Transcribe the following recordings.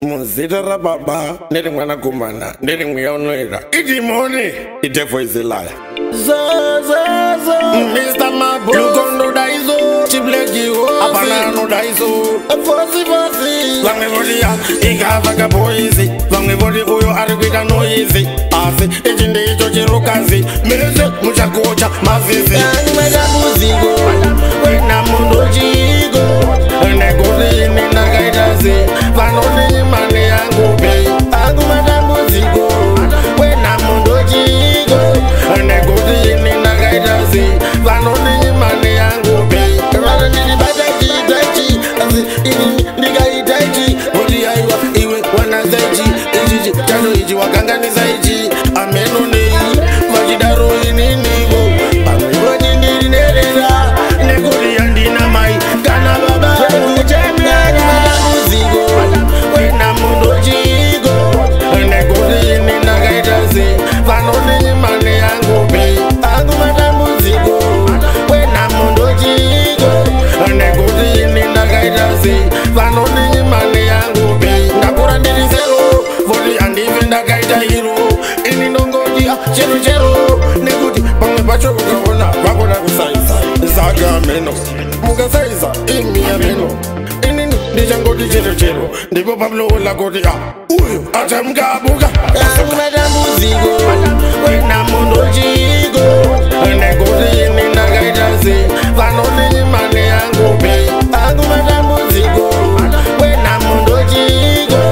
Muzita ra baba, nere mwana kumana, nere mwiyaonoera. Iti moni, ite foizilaya. Mr. Mabo, Lukondo daizo, Chibleki ho, Apana no daizo, Fosi. Vange vodi ya, ikavaka boizi, vange vodi uyo arikita noizi, Azi, echinde icho chirukazi, Meze, muchakocha, mazizi. Mega muzigo, wena mundo chigo, Negodi ini nagaitazi, Vanoni mani yangu bei, Agumada muzigo, wena mundo chigo, Negodi ini nagaitazi, Vanoni mani yangu bei, Vanoni bataji, taji, Azi, ini nagaitaji, Odi aiwa, iwe wanazaji, Ijiji, chano iji wakangani zaiji, Ameno nei, Vajidaro ini nigo, Pamiwani niri nerera, Negodi yandina mai, Kana baba, Vanoni mane yangu bei, agumada muzigo. Wena mundo jigo, negodi ini nagaitazi. Vanoni mane yangu bei, nakura ndiri zero, voli andive ndagaita hiro. Ini nongodi chero, negodi pange pacho ukawona, wakona kusaiza. Zaga meno, muga saiza, imi ya meno. Ini ndijangodi chero, ndipo Pablo ulagodi uyo, atamga buga. Agumada muzigo, wena mundo jigo, negodi ini nagaitazi. Vanoni mane yangu bei, agumada muzigo, wena mundo jigo,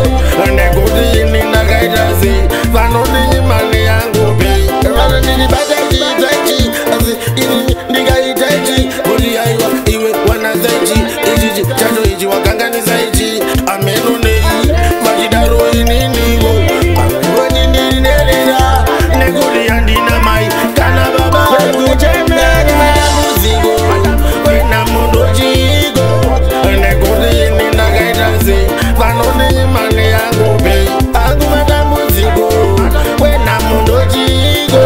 negodi ini nagaitazi. Vanoni mane yangu bei, vanoni bataji, taji, azi, ini nagaitaji. Odi aiwa, iwe wanazaji, ijiji, chano iji wakangani zaiji. Ameno nei, vajidaro ini nigo, Pamiwani niri nerera, negodi yandina mai, Kana baba, muzigo, wena mundo jigo, negodi ini nagaitazi. Vanoni mane yangu bei, agumada muzigo, wena mundo jigo,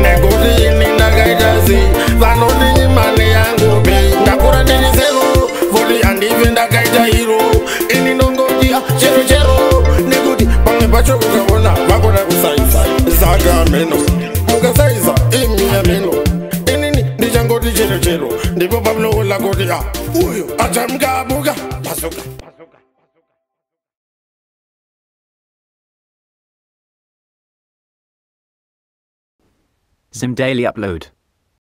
negodi ini nagaitazi. Vanoni mane yangu bei, nakura ndiri zero, voli andive ndagaita hiro. Ini nongodi chero, negodi pange pacho ukawona, wakona kusaiza. Zaga meno, muga saiza, imi ya meno. Ini ndijangodi chero, ndipo Pablo ulagodi uyo, atamga buga, pasuka. Zim Daily Upload.